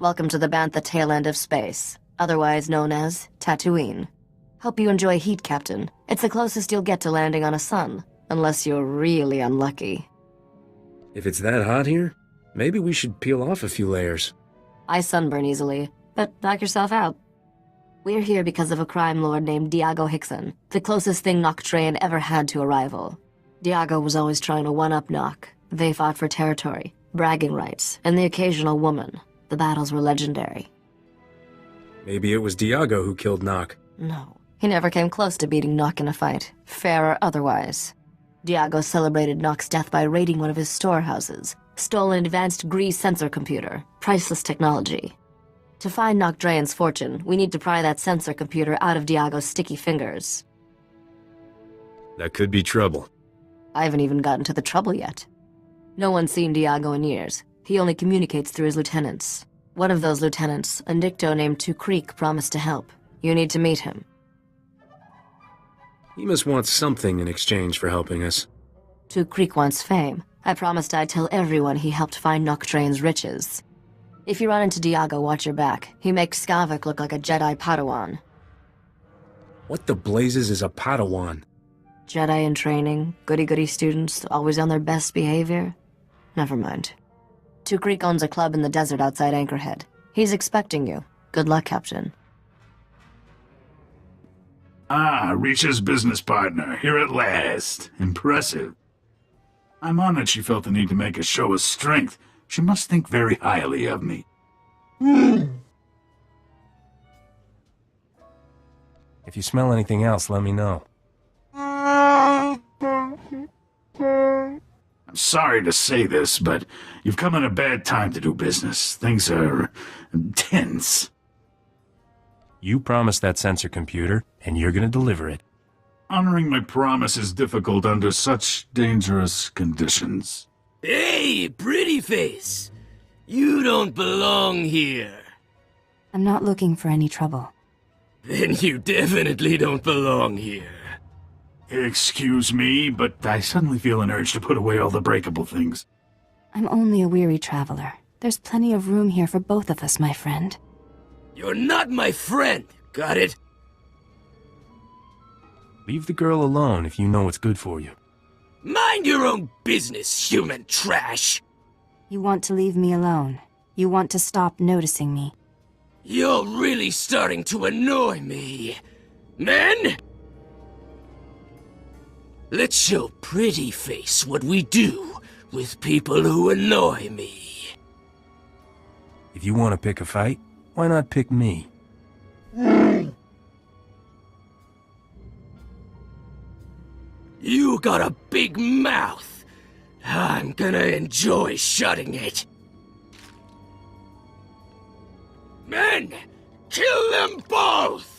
Welcome to the Bantha tail end of space, otherwise known as Tatooine. Hope you enjoy heat, Captain. It's the closest you'll get to landing on a sun, unless you're really unlucky. If it's that hot here, maybe we should peel off a few layers. I sunburn easily, but knock yourself out. We're here because of a crime lord named Diago Hickson, the closest thing Noctrain ever had to a rival. Diago was always trying to one-up Noc. They fought for territory, bragging rights, and the occasional woman. The battles were legendary. Maybe it was Diago who killed Noc. No, he never came close to beating Noc in a fight, fair or otherwise. Diago celebrated Noc's death by raiding one of his storehouses, stole an advanced grease sensor computer, priceless technology. To find Noctrain's fortune, we need to pry that sensor computer out of Diago's sticky fingers. That could be trouble. I haven't even gotten to the trouble yet. No one's seen Diago in years. He only communicates through his lieutenants. One of those lieutenants, a Nicto named Two Creek, promised to help. You need to meet him. He must want something in exchange for helping us. Two Creek wants fame. I promised I'd tell everyone he helped find Noctrain's riches. If you run into Diago, watch your back. He makes Skavak look like a Jedi Padawan. What the blazes is a Padawan? Jedi in training, goody-goody students, always on their best behavior. Never mind. Two Creek owns a club in the desert outside Anchorhead. He's expecting you. Good luck, Captain. Ah, Risha's business partner, here at last. Impressive. I'm honored she felt the need to make a show of strength. She must think very highly of me. If you smell anything else, let me know. I'm sorry to say this, but you've come at a bad time to do business. Things are tense. You promised that sensor computer, and you're gonna deliver it. Honoring my promise is difficult under such dangerous conditions. Hey, pretty face! You don't belong here. I'm not looking for any trouble. Then you definitely don't belong here. Excuse me, but I suddenly feel an urge to put away all the breakable things. I'm only a weary traveler. There's plenty of room here for both of us, my friend. You're not my friend, got it? Leave the girl alone if you know what's good for you. Mind your own business, human trash! You want to leave me alone. You want to stop noticing me. You're really starting to annoy me. Men? Let's show Pretty Face what we do with people who annoy me. If you want to pick a fight, why not pick me? You got a big mouth. I'm gonna enjoy shutting it. Men, kill them both!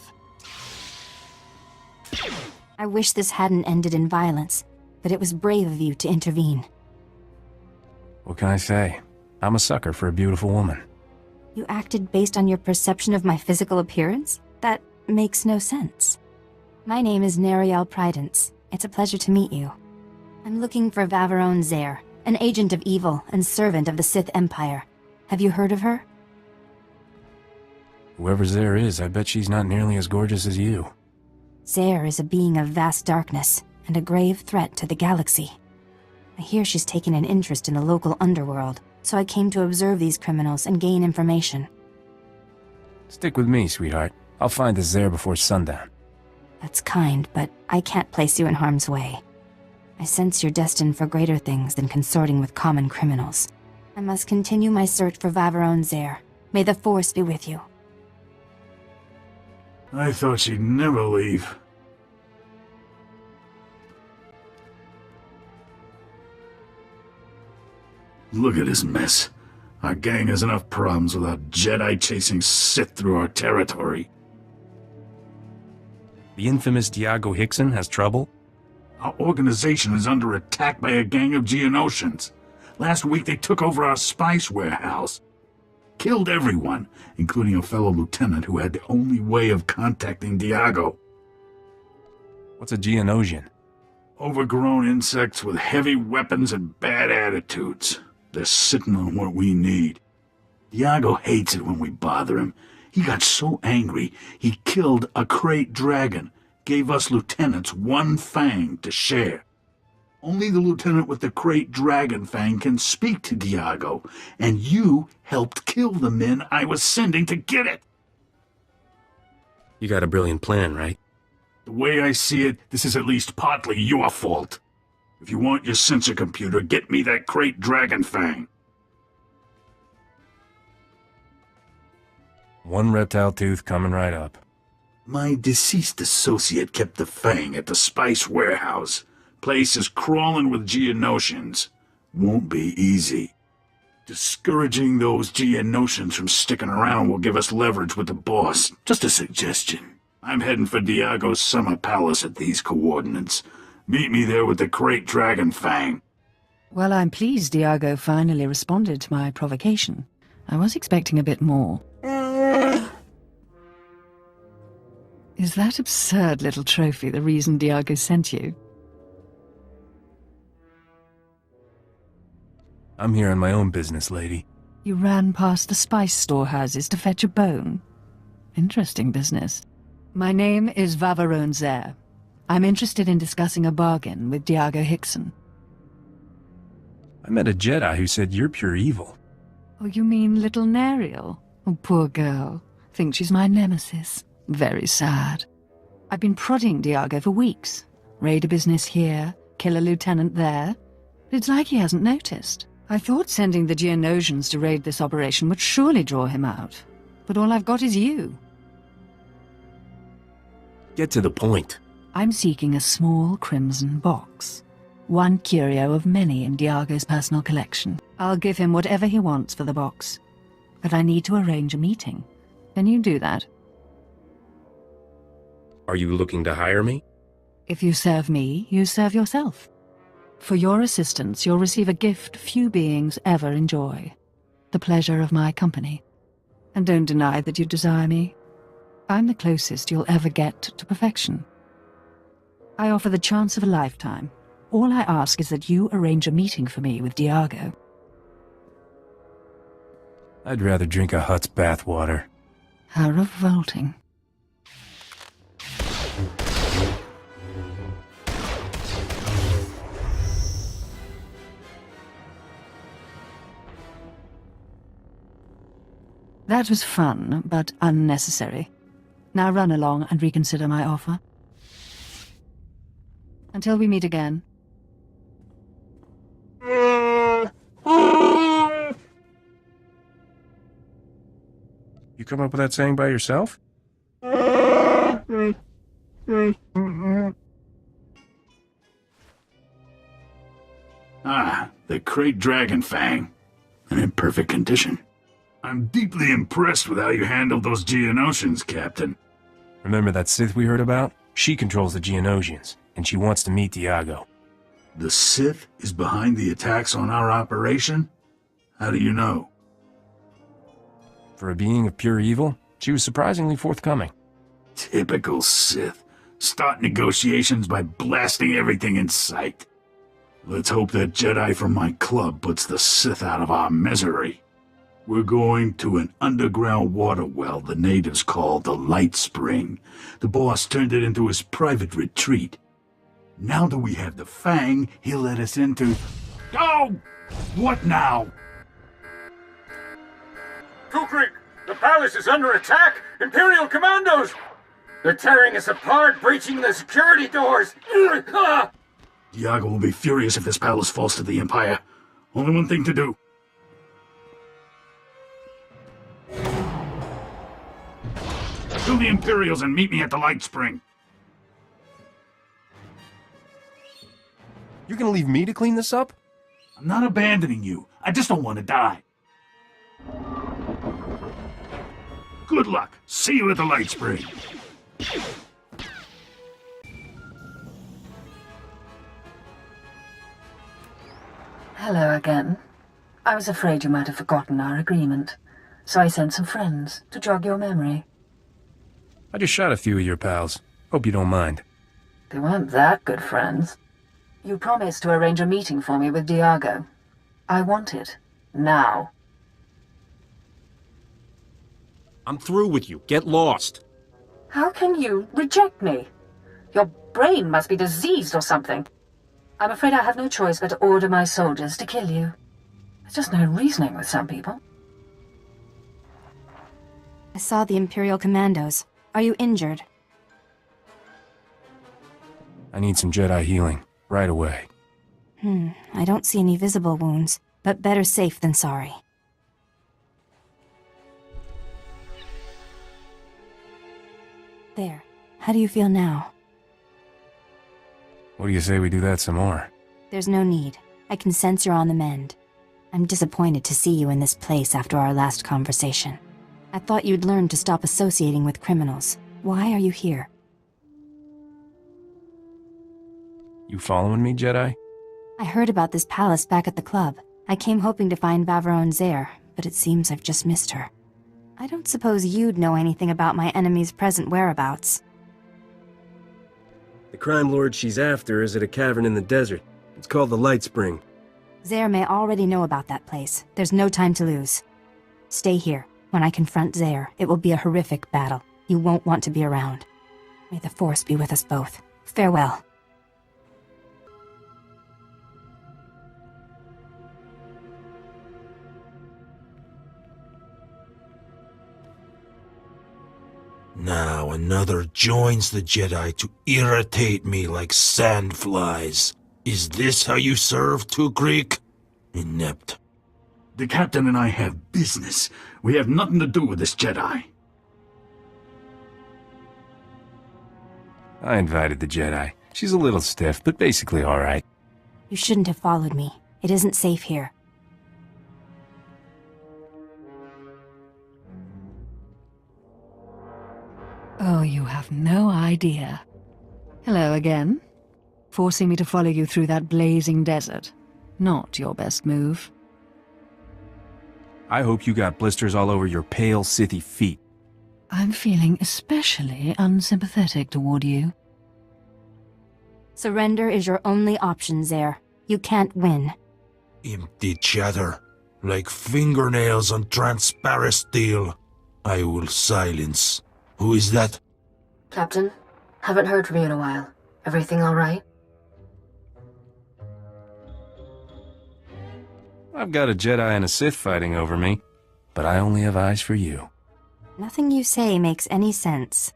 I wish this hadn't ended in violence, but it was brave of you to intervene. What can I say? I'm a sucker for a beautiful woman. You acted based on your perception of my physical appearance? That makes no sense. My name is Nariel Prydence. It's a pleasure to meet you. I'm looking for Vaveron Zare, an agent of evil and servant of the Sith Empire. Have you heard of her? Whoever Zare is, I bet she's not nearly as gorgeous as you. Zare is a being of vast darkness and a grave threat to the galaxy. I hear she's taken an interest in the local underworld, so I came to observe these criminals and gain information. Stick with me, sweetheart. I'll find this Zare before sundown. That's kind, but I can't place you in harm's way. I sense you're destined for greater things than consorting with common criminals. I must continue my search for Vaveron Zare. May the Force be with you. I thought she'd never leave. Look at this mess. Our gang has enough problems without Jedi chasing Sith through our territory. The infamous Diago Hickson has trouble? Our organization is under attack by a gang of Geonosians. Last week they took over our spice warehouse. Killed everyone, including a fellow lieutenant who had the only way of contacting Diago. What's a Geonosian? Overgrown insects with heavy weapons and bad attitudes. They're sitting on what we need. Diago hates it when we bother him. He got so angry, he killed a crate dragon, gave us lieutenants one fang to share. Only the lieutenant with the crate dragon fang can speak to Diago, and you helped kill the men I was sending to get it. You got a brilliant plan, right? The way I see it, this is at least partly your fault. If you want your sensor computer, get me that crate dragon fang. One reptile tooth coming right up. My deceased associate kept the fang at the spice warehouse. Place is crawling with Geonosians. Won't be easy. Discouraging those Geonosians from sticking around will give us leverage with the boss. Just a suggestion. I'm heading for Diago's summer palace at these coordinates. Meet me there with the crate dragon fang. Well, I'm pleased Diago finally responded to my provocation. I was expecting a bit more. Is that absurd little trophy the reason Diago sent you? I'm here on my own business, lady. You ran past the spice storehouses to fetch a bone. Interesting business. My name is Vavarone Zer. I'm interested in discussing a bargain with Diago Hickson. I met a Jedi who said you're pure evil. Oh, you mean little Nariel? Oh, poor girl. Think she's my nemesis. Very sad. I've been prodding Diago for weeks. Raid a business here, kill a lieutenant there. But it's like he hasn't noticed. I thought sending the Geonosians to raid this operation would surely draw him out. But all I've got is you. Get to the point. I'm seeking a small crimson box. One curio of many in Diago's personal collection. I'll give him whatever he wants for the box. But I need to arrange a meeting. Can you do that? Are you looking to hire me? If you serve me, you serve yourself. For your assistance, you'll receive a gift few beings ever enjoy. The pleasure of my company. And don't deny that you desire me. I'm the closest you'll ever get to perfection. I offer the chance of a lifetime. All I ask is that you arrange a meeting for me with Diago. I'd rather drink a Hutt's bathwater. How revolting. That was fun, but unnecessary. Now run along and reconsider my offer. Until we meet again. You come up with that saying by yourself? Ah, the crate dragon fang. And in perfect condition. I'm deeply impressed with how you handled those Geonosians, Captain. Remember that Sith we heard about? She controls the Geonosians, and she wants to meet Diago. The Sith is behind the attacks on our operation? How do you know? For a being of pure evil, she was surprisingly forthcoming. Typical Sith. Start negotiations by blasting everything in sight. Let's hope that Jedi from my club puts the Sith out of our misery. We're going to an underground water well the natives call the Light Spring. The boss turned it into his private retreat. Now that we have the Fang, he'll let us into... Oh! What now? Kukrik, the palace is under attack! Imperial commandos! They're tearing us apart, breaching the security doors! Diago will be furious if this palace falls to the Empire. Only one thing to do. Kill the Imperials and meet me at the Light Spring. You're gonna leave me to clean this up? I'm not abandoning you. I just don't want to die. Good luck. See you at the Light Spring. Hello again. I was afraid you might have forgotten our agreement, so I sent some friends to jog your memory. I just shot a few of your pals. Hope you don't mind. They weren't that good friends. You promised to arrange a meeting for me with Diago. I want it. Now. I'm through with you. Get lost. How can you reject me? Your brain must be diseased or something. I'm afraid I have no choice but to order my soldiers to kill you. There's just no reasoning with some people. I saw the Imperial Commandos. Are you injured? I need some Jedi healing, right away. I don't see any visible wounds, but better safe than sorry. There. How do you feel now? What do you say we do that some more? There's no need. I can sense you're on the mend. I'm disappointed to see you in this place after our last conversation. I thought you'd learned to stop associating with criminals. Why are you here? You following me, Jedi? I heard about this palace back at the club. I came hoping to find Vaveron Zare, but it seems I've just missed her. I don't suppose you'd know anything about my enemy's present whereabouts. The crime lord she's after is at a cavern in the desert. It's called the Light Spring. Zare may already know about that place. There's no time to lose. Stay here. When I confront Zare, it will be a horrific battle. You won't want to be around. May the Force be with us both. Farewell. Now another joins the Jedi to irritate me like sandflies. Is this how you serve to Greek? Inept. The captain and I have business. We have nothing to do with this Jedi. I invited the Jedi. She's a little stiff, but basically all right. You shouldn't have followed me. It isn't safe here. Oh, you have no idea. Hello again. Forcing me to follow you through that blazing desert. Not your best move. I hope you got blisters all over your pale, Sithy feet. I'm feeling especially unsympathetic toward you. Surrender is your only option, Zare. You can't win. Empty chatter, like fingernails on transparent steel. I will silence. Who is that? Captain, haven't heard from you in a while. Everything all right? I've got a Jedi and a Sith fighting over me, but I only have eyes for you. Nothing you say makes any sense.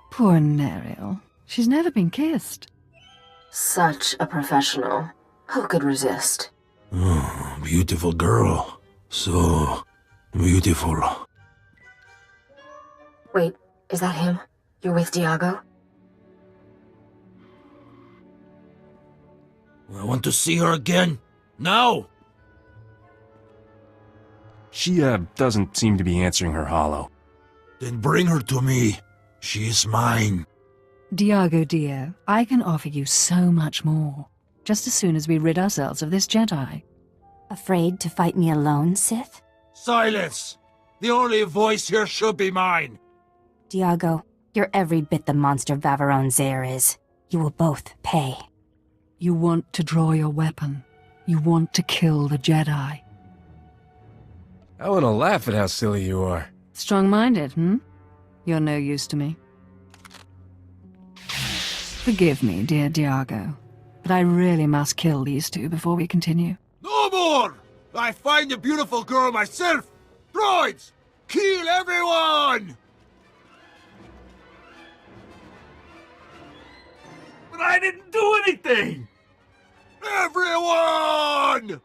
Poor Neriel. She's never been kissed. Such a professional. Who could resist? Oh, beautiful girl. So beautiful. Wait, is that him? You're with Diago? I want to see her again. Now! She, doesn't seem to be answering her holo. Then bring her to me. She is mine. Diago dear, I can offer you so much more. Just as soon as we rid ourselves of this Jedi. Afraid to fight me alone, Sith? Silence! The only voice here should be mine. Diago, you're every bit the monster Vaveron Zare is. You will both pay. You want to draw your weapon. You want to kill the Jedi. I want to laugh at how silly you are. Strong-minded, You're no use to me. Forgive me, dear Diago, but I really must kill these two before we continue. No more! I find a beautiful girl myself! Droids! Kill everyone! But I didn't do anything! Everyone!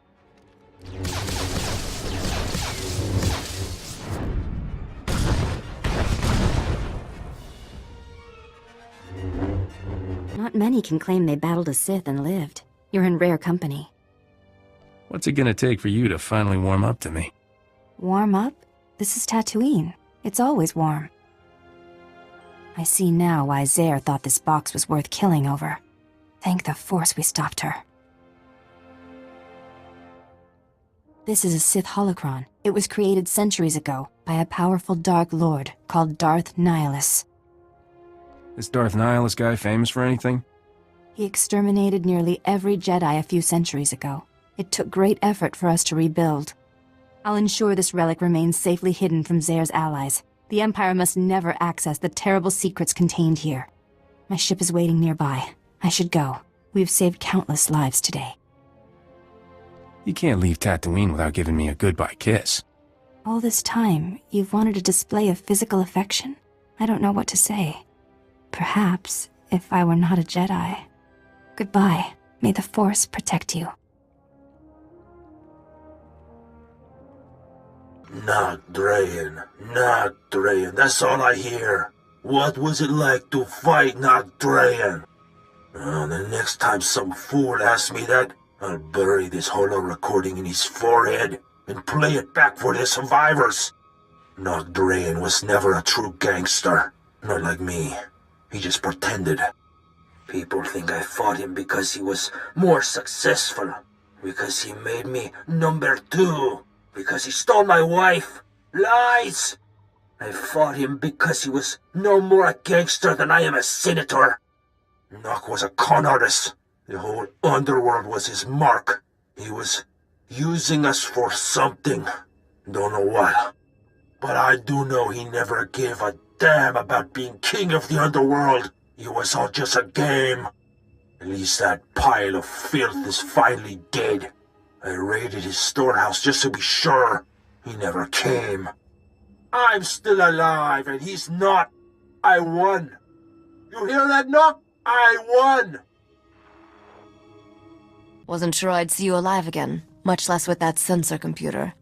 Not many can claim they battled a Sith and lived. You're in rare company. What's it gonna take for you to finally warm up to me? Warm up? This is Tatooine. It's always warm. I see now why Zare thought this box was worth killing over. Thank the Force we stopped her. This is a Sith holocron. It was created centuries ago by a powerful Dark Lord called Darth Nihilus. This Darth Nihilus guy famous for anything? He exterminated nearly every Jedi a few centuries ago. It took great effort for us to rebuild. I'll ensure this relic remains safely hidden from Zare's allies. The Empire must never access the terrible secrets contained here. My ship is waiting nearby. I should go. We've saved countless lives today. You can't leave Tatooine without giving me a goodbye kiss. All this time, you've wanted a display of physical affection? I don't know what to say. Perhaps, if I were not a Jedi. Goodbye. May the Force protect you. Not Drayan, not Drayan, that's all I hear. What was it like to fight not Drayan? The next time some fool asks me that, I'll bury this holo recording in his forehead and play it back for the survivors. Not Drayan was never a true gangster, not like me. He just pretended. People think I fought him because he was more successful, because he made me number 2, because he stole my wife. Lies! I fought him because he was no more a gangster than I am a senator. Nock was a con artist. The whole underworld was his mark. He was using us for something. Don't know what. But I do know he never gave a damn about being king of the underworld. It was all just a game. At least that pile of filth is finally dead. I raided his storehouse just to be sure. He never came. I'm still alive and he's not. I won. You hear that, Nock? I won! Wasn't sure I'd see you alive again, much less with that sensor computer.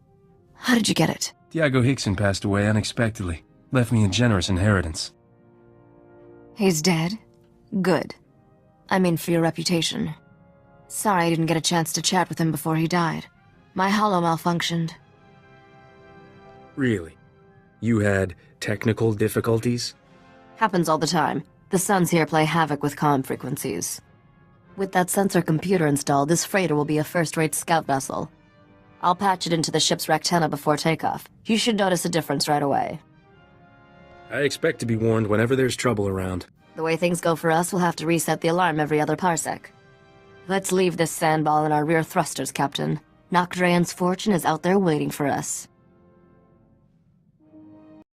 How did you get it? Diego Hickson passed away unexpectedly. Left me a generous inheritance. He's dead? Good. I mean, for your reputation. Sorry I didn't get a chance to chat with him before he died. My holo malfunctioned. Really? You had technical difficulties? Happens all the time. The Suns here play havoc with comm frequencies. With that sensor computer installed, this freighter will be a first-rate scout vessel. I'll patch it into the ship's rectenna before takeoff. You should notice a difference right away. I expect to be warned whenever there's trouble around. The way things go for us, we'll have to reset the alarm every other parsec. Let's leave this sandball in our rear thrusters, Captain. Nock Drayan's fortune is out there waiting for us.